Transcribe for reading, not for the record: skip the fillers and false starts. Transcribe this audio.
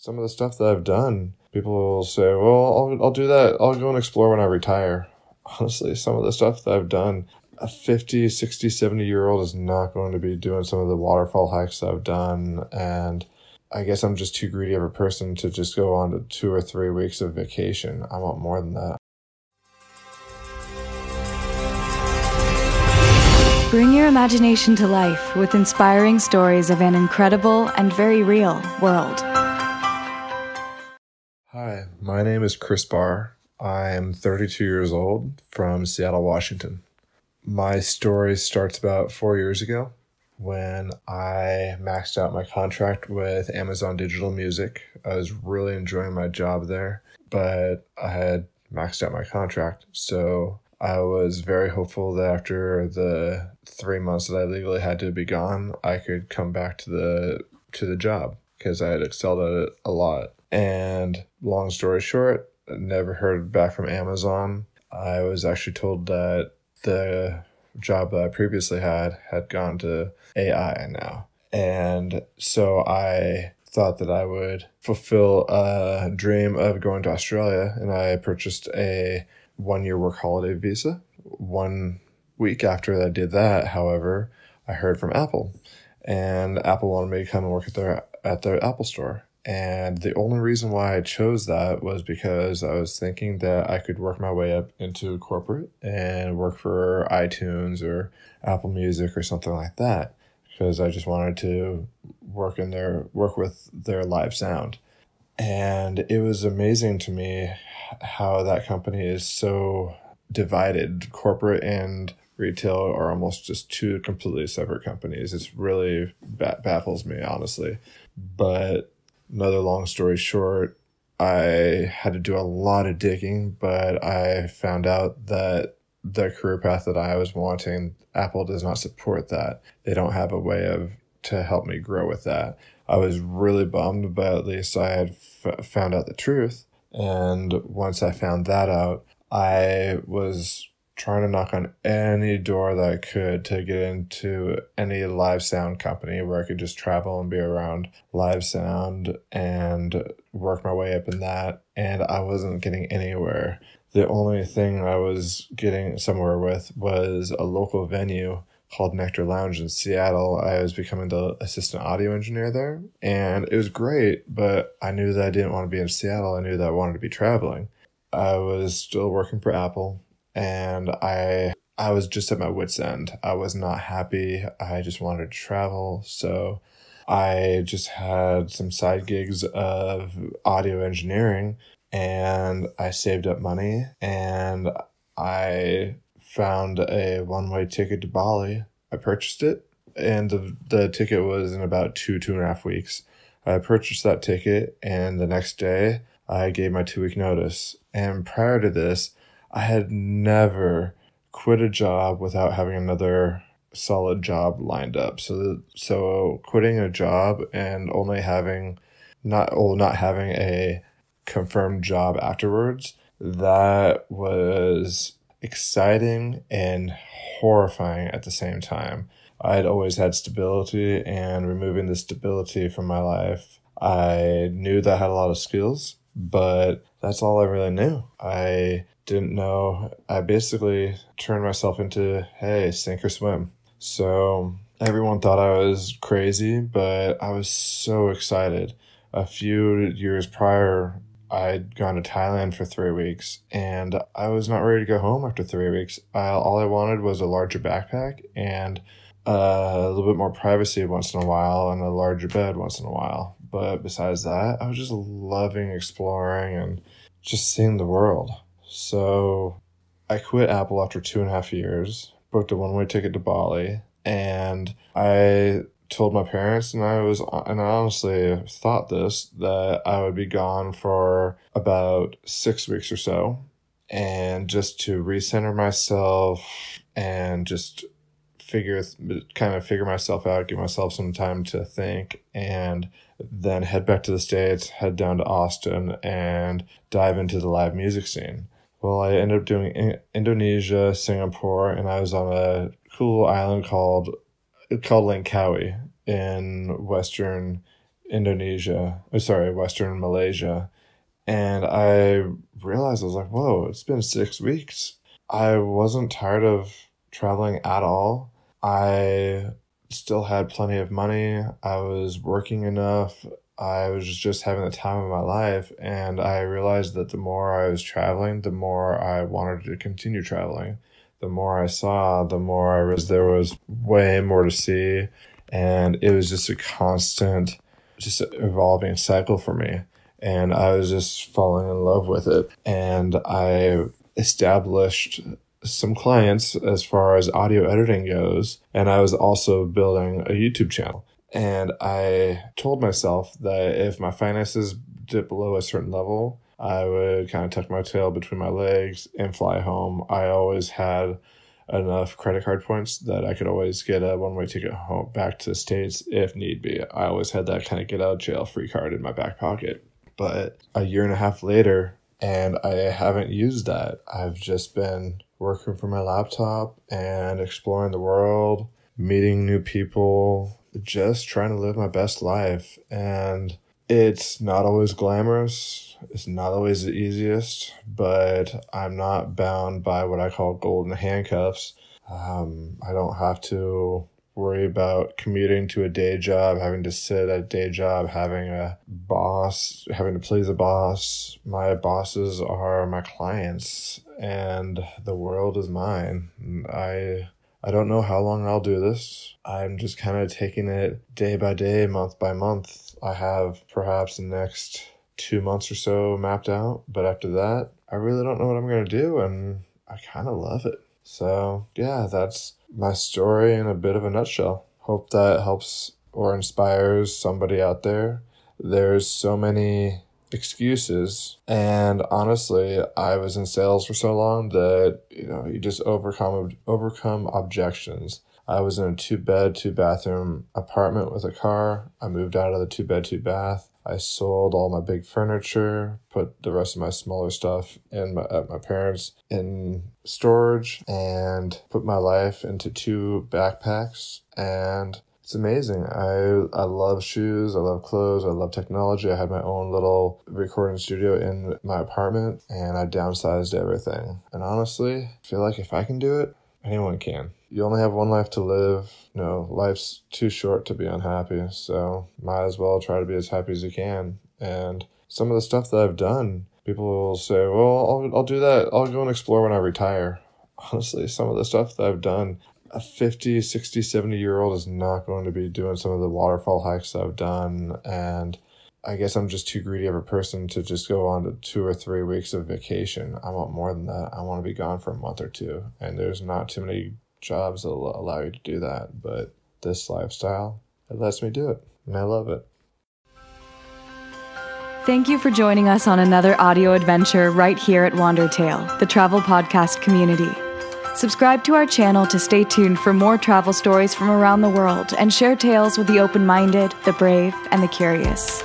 some of the stuff that I've done, people will say, well, I'll do that. I'll go and explore when I retire. Honestly, some of the stuff that I've done, a 50, 60, 70-year-old is not going to be doing some of the waterfall hikes that I've done. And I guess I'm just too greedy of a person to just go on to 2 or 3 weeks of vacation. I want more than that. Bring your imagination to life with inspiring stories of an incredible and very real world. Hi, my name is Chris Barr. I'm 32 years old from Seattle, Washington. My story starts about 4 years ago when I maxed out my contract with Amazon Digital Music. I was really enjoying my job there, but I had maxed out my contract. So I was very hopeful that after the 3 months that I legally had to be gone, I could come back to the job because I had excelled at it a lot. And long story short, I never heard back from Amazon. I was actually told that the job that I previously had gone to AI now. And so I thought that I would fulfill a dream of going to Australia, and I purchased a 1-year work holiday visa. 1 week after I did that, however, I heard from Apple, and Apple wanted me to come and work at their Apple store. And the only reason why I chose that was because I was thinking that I could work my way up into corporate and work for iTunes or Apple Music or something like that, because I just wanted to work with their live sound. And it was amazing to me how that company is so divided. Corporate and retail are almost just two completely separate companies. It's really baffles me, honestly. But another long story short, I had to do a lot of digging, but I found out that the career path that I was wanting, Apple does not support that. They don't have a way to help me grow with that. I was really bummed, but at least I had found out the truth. And once I found that out, I was trying to knock on any door that I could to get into any live sound company where I could just travel and be around live sound and work my way up in that. And I wasn't getting anywhere. The only thing I was getting somewhere with was a local venue called Nectar Lounge in Seattle. I was becoming the assistant audio engineer there, and it was great, but I knew that I didn't want to be in Seattle. I knew that I wanted to be traveling. I was still working for Apple, and I was just at my wit's end. I was not happy. I just wanted to travel. So I just had some side gigs of audio engineering, and I saved up money, and I found a one-way ticket to Bali. I purchased it, and the ticket was in about 2.5 weeks. I purchased that ticket, and the next day I gave my 2-week notice. And prior to this, I had never quit a job without having another solid job lined up. So quitting a job and only having not having a confirmed job afterwards, that was exciting and horrifying at the same time. I had always had stability, and removing the stability from my life, I knew that I had a lot of skills, but that's all I really knew. I didn't know. I basically turned myself into, hey, sink or swim. So everyone thought I was crazy, but I was so excited. A few years prior, I'd gone to Thailand for 3 weeks, and I was not ready to go home after 3 weeks. All I wanted was a larger backpack and a little bit more privacy once in a while and a larger bed once in a while. But besides that, I was just loving exploring and just seeing the world. So I quit Apple after 2.5 years, booked a one-way ticket to Bali, and I told my parents, and I honestly thought that I would be gone for about 6 weeks or so, and just to recenter myself and just figure myself out, give myself some time to think, and then head back to the States, head down to Austin, and dive into the live music scene. Well, I ended up doing Indonesia, Singapore, and I was on a cool island called Langkawi in Western Western Malaysia. And I realized, I was like, whoa, it's been 6 weeks. I wasn't tired of traveling at all. I still had plenty of money. I was working enough. I was just having the time of my life. And I realized that the more I was traveling, the more I wanted to continue traveling. The more I saw, the more I realized there was way more to see. And it was just a constant, just evolving cycle for me. And I was just falling in love with it. And I established some clients as far as audio editing goes. And I was also building a YouTube channel. And I told myself that if my finances dip below a certain level, I would kind of tuck my tail between my legs and fly home. I always had enough credit card points that I could always get a one-way ticket home back to the States if need be. I always had that kind of get out of jail free card in my back pocket. But a year and a half later, and I haven't used that. I've just been working from my laptop and exploring the world, meeting new people, just trying to live my best life. And it's not always glamorous. It's not always the easiest, but I'm not bound by what I call golden handcuffs. I don't have to worry about commuting to a day job, having to sit at a day job, having a boss, having to please a boss. My bosses are my clients, and the world is mine. I don't know how long I'll do this. I'm just kind of taking it day by day, month by month. I have perhaps the next 2 months or so mapped out, but after that, I really don't know what I'm going to do, and I kind of love it. So yeah, that's my story in a bit of a nutshell. Hope that helps or inspires somebody out there. There's so many excuses, and honestly, I was in sales for so long that you just overcome objections. I was in a 2-bed, 2-bathroom apartment with a car. I moved out of the 2-bed, 2-bath. I sold all my big furniture, put the rest of my smaller stuff at my parents' in storage, and put my life into 2 backpacks. And it's amazing. I love shoes. I love clothes. I love technology. I had my own little recording studio in my apartment, and I downsized everything. And honestly, I feel like if I can do it, anyone can. You only have one life to live. Life's too short to be unhappy, so might as well try to be as happy as you can. And some of the stuff that I've done, people will say, well, I'll do that. I'll go and explore when I retire. Honestly, some of the stuff that I've done, a 50, 60, 70-year-old is not going to be doing some of the waterfall hikes that I've done. And I guess I'm just too greedy of a person to just go on to 2 or 3 weeks of vacation. I want more than that. I want to be gone for a month or two. And there's not too many jobs that will allow you to do that. But this lifestyle, it lets me do it. And I love it. Thank you for joining us on another audio adventure right here at Wandertale, the travel podcast community. Subscribe to our channel to stay tuned for more travel stories from around the world and share tales with the open-minded, the brave, and the curious.